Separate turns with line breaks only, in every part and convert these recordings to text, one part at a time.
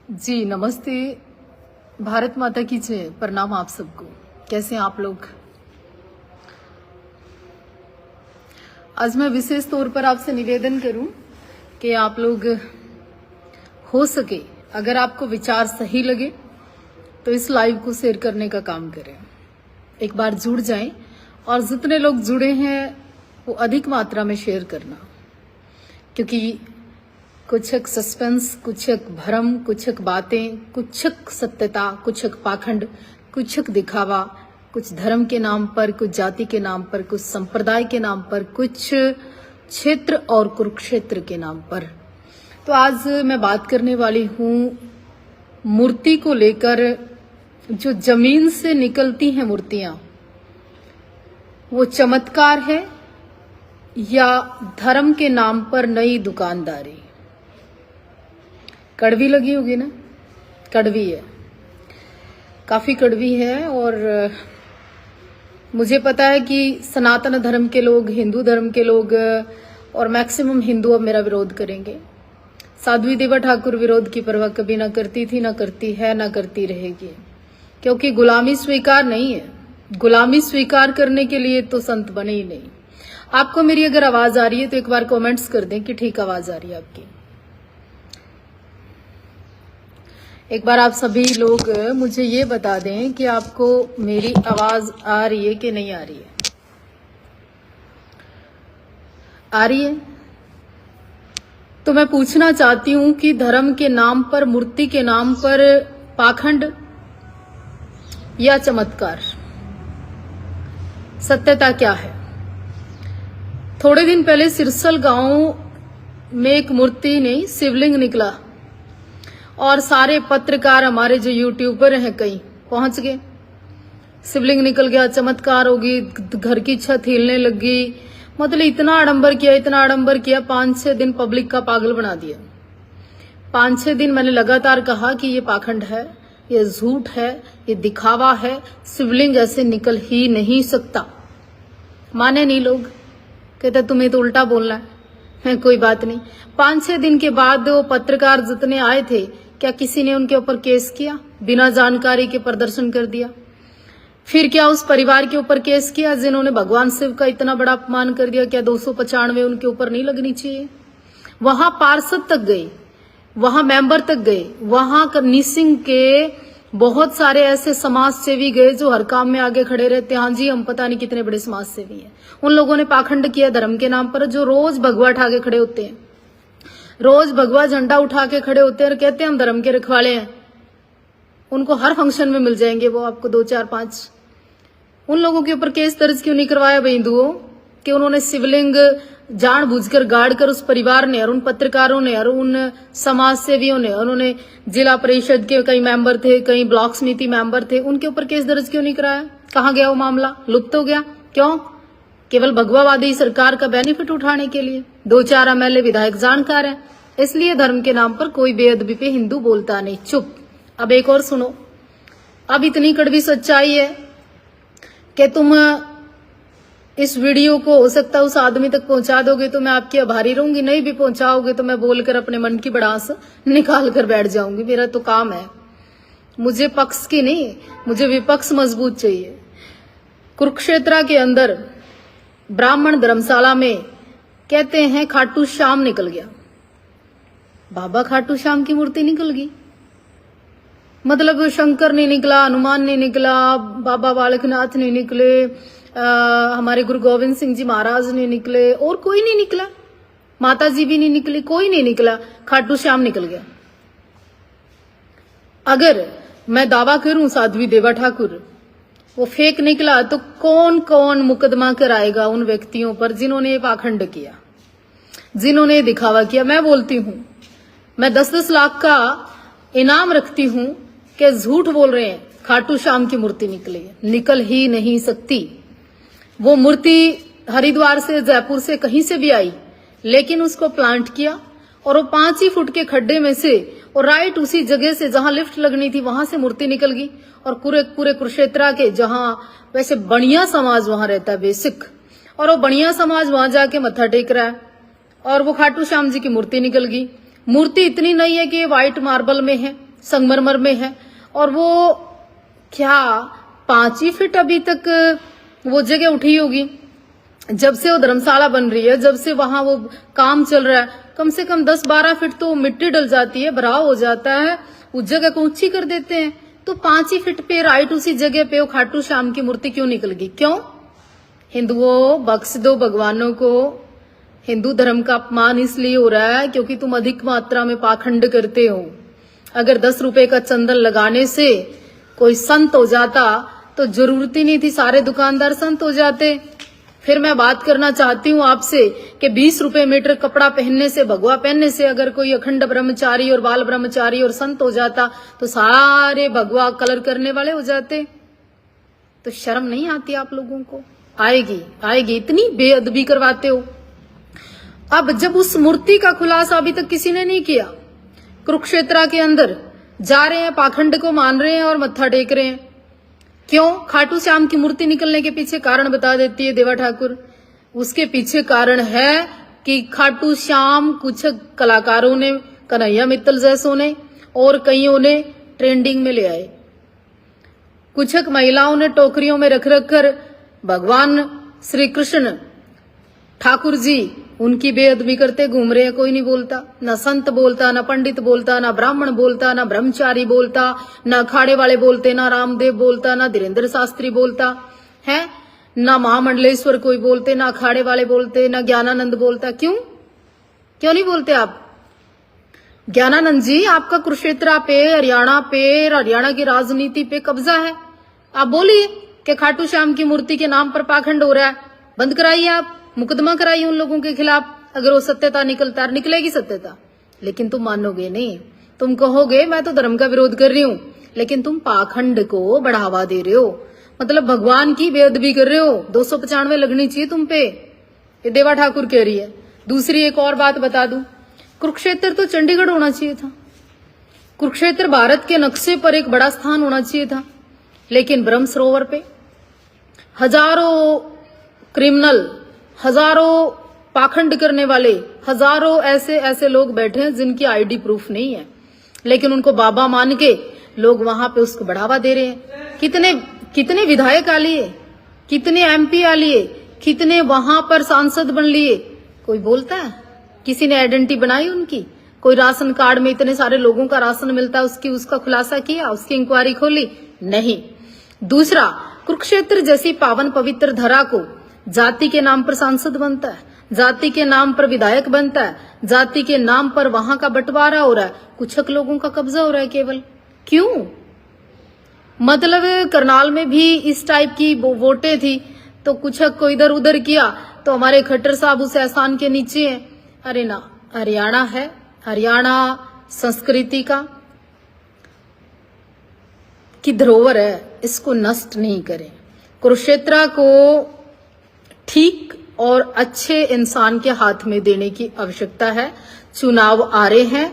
जी नमस्ते। भारत माता की जय। प्रणाम आप सबको। कैसे हैं आप लोग? आज मैं विशेष तौर पर आपसे निवेदन करूं कि आप लोग हो सके, अगर आपको विचार सही लगे तो इस लाइव को शेयर करने का काम करें। एक बार जुड़ जाएं और जितने लोग जुड़े हैं वो अधिक मात्रा में शेयर करना, क्योंकि कुछ एक सस्पेंस, कुछ एक भ्रम, कुछ एक बातें, कुछ एक सत्यता, कुछ एक पाखंड, कुछ एक दिखावा, कुछ धर्म के नाम पर, कुछ जाति के नाम पर, कुछ संप्रदाय के नाम पर, कुछ क्षेत्र और कुरुक्षेत्र के नाम पर। तो आज मैं बात करने वाली हूँ मूर्ति को लेकर। जो जमीन से निकलती हैं मूर्तियां, वो चमत्कार है या धर्म के नाम पर नई दुकानदारी? कड़वी लगी होगी ना? कड़वी है, काफी कड़वी है। और मुझे पता है कि सनातन धर्म के लोग, हिंदू धर्म के लोग और मैक्सिमम हिंदू अब मेरा विरोध करेंगे। साध्वी देवा ठाकुर विरोध की परवाह कभी ना करती थी, ना करती है, ना करती रहेगी, क्योंकि गुलामी स्वीकार नहीं है। गुलामी स्वीकार करने के लिए तो संत बने ही नहीं। आपको मेरी अगर आवाज आ रही है तो एक बार कमेंट्स कर दें कि ठीक आवाज आ रही है आपकी। एक बार आप सभी लोग मुझे ये बता दें कि आपको मेरी आवाज आ रही है कि नहीं आ रही है? आ रही है? तो मैं पूछना चाहती हूं कि धर्म के नाम पर, मूर्ति के नाम पर पाखंड या चमत्कार, सत्यता क्या है? थोड़े दिन पहले सिरसल गांव में एक मूर्ति नहीं, शिवलिंग निकला और सारे पत्रकार, हमारे जो यूट्यूबर हैं कई, पहुंच गए। शिवलिंग निकल गया, चमत्कार होगी, घर की छत हिलने लगी। मतलब इतना आडंबर किया, इतना आडंबर किया, 5-6 दिन पब्लिक का पागल बना दिया। 5-6 दिन मैंने लगातार कहा कि ये पाखंड है, ये झूठ है, ये दिखावा है, शिवलिंग ऐसे निकल ही नहीं सकता। माने नहीं लोग, कहते तुम्हें तो उल्टा बोलना है। कोई बात नहीं। 5-6 दिन के बाद वो पत्रकार जितने आए थे, क्या किसी ने उनके ऊपर केस किया? बिना जानकारी के प्रदर्शन कर दिया। फिर क्या उस परिवार के ऊपर केस किया जिन्होंने भगवान शिव का इतना बड़ा अपमान कर दिया? क्या 295 उनके ऊपर नहीं लगनी चाहिए? वहां पार्षद तक गए, वहां मेंबर तक गए, वहां निसिंग के बहुत सारे ऐसे समाज सेवी गए जो हर काम में आगे खड़े रहते हैं। हाँ जी, हम पता नहीं कितने बड़े समाज सेवी हैं। उन लोगों ने पाखंड किया धर्म के नाम पर, जो रोज भगवा उठा के खड़े होते हैं, रोज भगवा झंडा उठा के खड़े होते हैं और कहते हैं हम धर्म के रखवाले हैं। उनको हर फंक्शन में मिल जाएंगे वो आपको 2, 4, 5। उन लोगों के ऊपर केस दर्ज क्यों नहीं करवाया भाई हिंदुओं कि उन्होंने शिवलिंग जानबूझकर गाड़ कर, उस परिवार ने और उन पत्रकारों ने और उन समाज सेवियों ने, उन्होंने जिला परिषद के कई मेंबर थे, कई ब्लॉक समिति मेंबर थे, उनके ऊपर केस दर्ज क्यों नहीं कराया? कहाँ गया वो मामला? लुप्त हो गया। क्यों? केवल भगवावादी सरकार का बेनिफिट उठाने के लिए। 2-4 एमएलए विधायक जानकार हैं, इसलिए धर्म के नाम पर कोई बेअदबी पे हिंदू बोलता नहीं। चुप। अब एक और सुनो। अब इतनी कड़वी सच्चाई है कि तुम इस वीडियो को हो सकता है उस आदमी तक पहुंचा दोगे तो मैं आपकी आभारी रहूंगी। नहीं भी पहुंचाओगे तो मैं बोलकर अपने मन की भड़ास निकाल कर बैठ जाऊंगी। मेरा तो काम है। मुझे पक्ष की नहीं, मुझे विपक्ष मजबूत चाहिए। कुरुक्षेत्र के अंदर ब्राह्मण धर्मशाला में कहते हैं खाटू श्याम निकल गया। बाबा खाटू श्याम की मूर्ति निकल गई। मतलब शंकर नहीं निकला, हनुमान नहीं निकला, बाबा बालकनाथ नहीं निकले, हमारे गुरु गोविंद सिंह जी महाराज नहीं निकले, और कोई नहीं निकला, माता जी भी नहीं निकली, कोई नहीं निकला, खाटू श्याम निकल गया। अगर मैं दावा करूं साध्वी देवा ठाकुर वो फेक निकला तो कौन कौन मुकदमा कराएगा उन व्यक्तियों पर जिन्होंने ये पाखंड किया, जिन्होंने दिखावा किया? मैं बोलती हूं, मैं 10-10 लाख का इनाम रखती हूं कि झूठ बोल रहे हैं। खाटू श्याम की मूर्ति निकली है, निकल ही नहीं सकती। वो मूर्ति हरिद्वार से, जयपुर से, कहीं से भी आई, लेकिन उसको प्लांट किया और वो 5 ही फुट के खड्डे में से और राइट उसी जगह से जहां लिफ्ट लगनी थी वहां से मूर्ति निकल गई। और पूरे कुरुक्षेत्र के जहां वैसे बढ़िया समाज वहां रहता है बेसिक, और वो बढ़िया समाज वहां जाके मत्था टेक रहा है और वो खाटू श्याम जी की मूर्ति निकल गई। मूर्ति इतनी नहीं है कि ये व्हाइट मार्बल में है, संगमरमर में है। और वो क्या 5 ही फीट अभी तक वो जगह उठी होगी। जब से वो धर्मशाला बन रही है, जब से वहां वो काम चल रहा है, कम से कम 10-12 फीट तो मिट्टी डल जाती है, भराव हो जाता है, उस जगह को ऊंची कर देते हैं। तो 5 ही फीट पे राइट उसी जगह पे वो खाटू श्याम की मूर्ति क्यों निकल गई? क्यों? हिंदुओं बख्श दो भगवानों को। हिंदू धर्म का अपमान इसलिए हो रहा है क्योंकि तुम अधिक मात्रा में पाखंड करते हो। अगर 10 रुपए का चंदन लगाने से कोई संत हो जाता तो जरूरत ही नहीं थी, सारे दुकानदार संत हो जाते। फिर मैं बात करना चाहती हूँ आपसे कि 20 रुपए मीटर कपड़ा पहनने से, भगवा पहनने से अगर कोई अखंड ब्रह्मचारी और बाल ब्रह्मचारी और संत हो जाता तो सारे भगवा कलर करने वाले हो जाते। तो शर्म नहीं आती आप लोगों को? आएगी, आएगी। इतनी बेअदबी करवाते हो। अब जब उस मूर्ति का खुलासा अभी तक किसी ने नहीं किया, कुरुक्षेत्र के अंदर जा रहे हैं, पाखंड को मान रहे हैं और मत्था टेक रहे हैं। क्यों? खाटू श्याम की मूर्ति निकलने के पीछे कारण बता देती है देवा ठाकुर। उसके पीछे कारण है कि खाटू श्याम कुछ कलाकारों ने, कन्हैया मित्तल जैसों ने और कईयों ने ट्रेंडिंग में ले आए। कुछ महिलाओं ने टोकरियों में रख रख कर भगवान श्री कृष्ण ठाकुर जी उनकी बेअदबी करते घूम रहे हैं। कोई नहीं बोलता, ना संत बोलता, ना पंडित बोलता, ना ब्राह्मण बोलता, ना ब्रह्मचारी बोलता, ना अखाड़े वाले बोलते, ना रामदेव बोलता, ना धीरेन्द्र शास्त्री बोलता है, ना महामंडलेश्वर कोई बोलते, ना अखाड़े वाले बोलते, ना ज्ञानानंद बोलता। क्यों? क्यों नहीं बोलते आप? ज्ञानानंद जी, आपका कुरुक्षेत्र पे, हरियाणा की राजनीति पे कब्जा है। आप बोलिए कि खाटू श्याम की मूर्ति के नाम पर पाखंड हो रहा है, बंद कराइए, आप मुकदमा कराइए उन लोगों के खिलाफ। अगर वो सत्यता निकलता, निकलेगी सत्यता। लेकिन तुम मानोगे नहीं, तुम कहोगे मैं तो धर्म का विरोध कर रही हूं, लेकिन तुम पाखंड को बढ़ावा दे रहे हो, मतलब भगवान की बेअदबी कर रहे हो। 295 लगनी चाहिए तुम पे, ये देवा ठाकुर कह रही है। दूसरी एक और बात बता दूं, कुरुक्षेत्र तो चंडीगढ़ होना चाहिए था। कुरुक्षेत्र भारत के नक्शे पर एक बड़ा स्थान होना चाहिए था, लेकिन ब्रह्म सरोवर पे हजारों क्रिमिनल, हजारों पाखंड करने वाले, हजारों ऐसे लोग बैठे हैं जिनकी आईडी प्रूफ नहीं है, लेकिन उनको बाबा मान के लोग वहां पे उसको बढ़ावा दे रहे हैं। कितने विधायक आ लिए, कितने एमपी आ लिए, कितने वहां पर सांसद बन लिए, कोई बोलता है? किसी ने आइडेंटिटी बनाई उनकी? कोई राशन कार्ड में इतने सारे लोगों का राशन मिलता है, उसका खुलासा किया, उसकी इंक्वायरी खोली? नहीं। दूसरा, कुरुक्षेत्र जैसी पावन पवित्र धरा को जाति के नाम पर सांसद बनता है, जाति के नाम पर विधायक बनता है, जाति के नाम पर वहां का बंटवारा हो रहा है, कुछ लोगों का कब्जा हो रहा है केवल। क्यों? मतलब करनाल में भी इस टाइप की वोटें थी तो कुछ को इधर उधर किया तो हमारे खट्टर साहब उस एहसान के नीचे हैं। अरे ना, हरियाणा है, हरियाणा संस्कृति की धरोहर है, इसको नष्ट नहीं करें। कुरुक्षेत्र को ठीक और अच्छे इंसान के हाथ में देने की आवश्यकता है। चुनाव आ रहे हैं,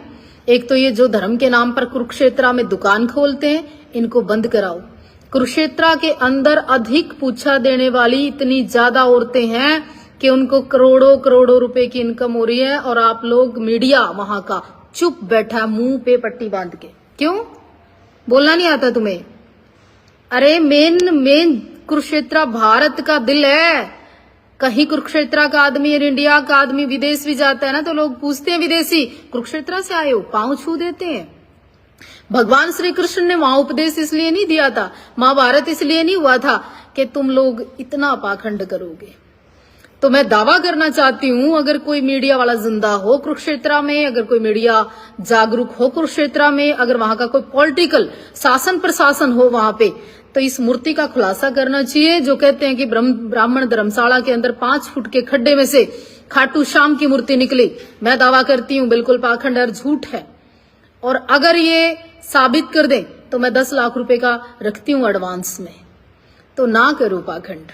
एक तो ये जो धर्म के नाम पर कुरुक्षेत्र में दुकान खोलते हैं, इनको बंद कराओ। कुरुक्षेत्र के अंदर अधिक पूछा देने वाली इतनी ज्यादा औरतें हैं कि उनको करोड़ों रुपए की इनकम हो रही है, और आप लोग मीडिया वहां का चुप बैठा, मुंह पे पट्टी बांध के। क्यों? बोलना नहीं आता तुम्हें? अरे मेन कुरुक्षेत्र भारत का दिल है। कहीं कुरुक्षेत्र का आदमी और इंडिया का आदमी विदेश भी जाता है ना, तो लोग पूछते हैं विदेशी कुरुक्षेत्र से आए हो, पांव छू देते हैं। भगवान श्री कृष्ण ने वहां उपदेश इसलिए नहीं दिया था, महाभारत इसलिए नहीं हुआ था कि तुम लोग इतना पाखंड करोगे। तो मैं दावा करना चाहती हूं, अगर कोई मीडिया वाला जिंदा हो कुरुक्षेत्र में, अगर कोई मीडिया जागरूक हो कुरुक्षेत्र में, अगर वहां का कोई पॉलिटिकल शासन प्रशासन हो वहां पे, तो इस मूर्ति का खुलासा करना चाहिए। जो कहते हैं कि ब्राह्मण धर्मशाला के अंदर 5 फुट के खड्डे में से खाटू श्याम की मूर्ति निकली, मैं दावा करती हूँ बिल्कुल पाखंड और झूठ है। और अगर ये साबित कर दे तो मैं 10 लाख रुपए का रखती हूँ एडवांस में। तो ना करो पाखंड।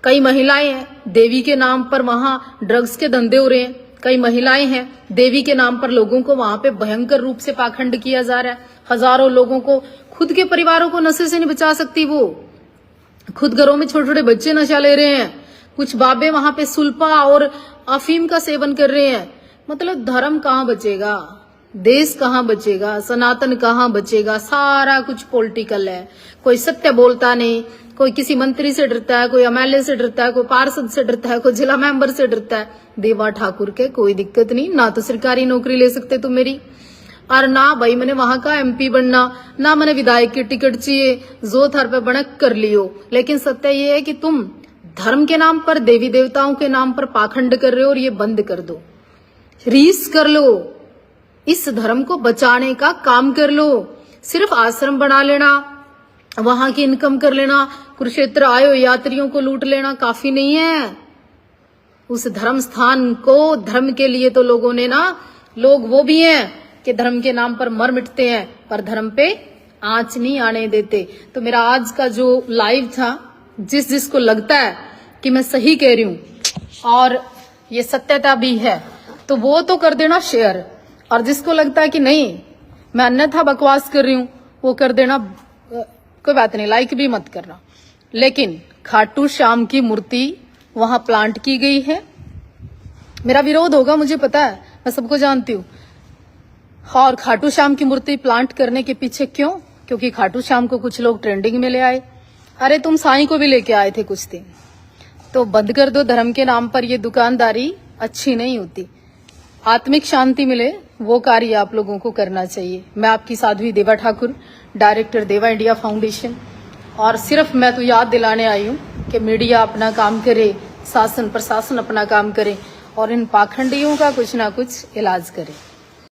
कई महिलाएं हैं, देवी के नाम पर वहां ड्रग्स के धंधे हो रहे हैं। कई महिलाएं हैं, देवी के नाम पर लोगों को वहां पे भयंकर रूप से पाखंड किया जा रहा है। हजारों लोगों को, खुद के परिवारों को नशे से नहीं बचा सकती वो, खुद घरों में छोटे छोटे बच्चे नशा ले रहे हैं। कुछ बाबे वहां पे सुल्फा और अफीम का सेवन कर रहे हैं। मतलब धर्म कहाँ बचेगा? देश कहाँ बचेगा, सनातन कहाँ बचेगा। सारा कुछ पॉलिटिकल है। कोई सत्य बोलता नहीं, कोई किसी मंत्री से डरता है, कोई एमएलए से डरता है, कोई पार्षद से डरता है, कोई जिला मेंबर से डरता है। देवा ठाकुर के कोई दिक्कत नहीं, ना तो सरकारी नौकरी ले सकते तुम मेरी, और ना भाई मैंने वहां का एमपी बनना, ना मैंने विधायक की टिकट चाहिए। जो थर पे बनक कर लियो, लेकिन सत्य ये है कि तुम धर्म के नाम पर, देवी देवताओं के नाम पर पाखंड कर रहे हो, और ये बंद कर दो। रीस कर लो, इस धर्म को बचाने का काम कर लो। सिर्फ आश्रम बना लेना, वहां की इनकम कर लेना, कुरुक्षेत्र आए हो यात्रियों को लूट लेना काफी नहीं है। उस धर्म स्थान को, धर्म के लिए तो लोगों ने ना, लोग वो भी हैं कि धर्म के नाम पर मर मिटते हैं, पर धर्म पे आंच नहीं आने देते। तो मेरा आज का जो लाइव था, जिसको लगता है कि मैं सही कह रही हूं और ये सत्यता भी है, तो वो तो कर देना शेयर, और जिसको लगता है कि नहीं मैं अन्यथा बकवास कर रही हूं, वो कर देना, कोई बात नहीं, लाइक भी मत करना। लेकिन खाटू श्याम की मूर्ति वहां प्लांट की गई है। मेरा विरोध होगा, मुझे पता है, मैं सबको जानती हूँ। और खाटू श्याम की मूर्ति प्लांट करने के पीछे क्यों? क्योंकि खाटू श्याम को कुछ लोग ट्रेंडिंग में ले आए। अरे तुम साईं को भी लेके आए थे कुछ दिन, तो बंद कर दो। धर्म के नाम पर ये दुकानदारी अच्छी नहीं होती। आत्मिक शांति मिले वो कार्य आप लोगों को करना चाहिए। मैं आपकी साध्वी देवा ठाकुर, डायरेक्टर देवा इंडिया फाउंडेशन, और सिर्फ मैं तो याद दिलाने आई हूँ कि मीडिया अपना काम करे, शासन प्रशासन अपना काम करे, और इन पाखंडियों का कुछ ना कुछ इलाज करे।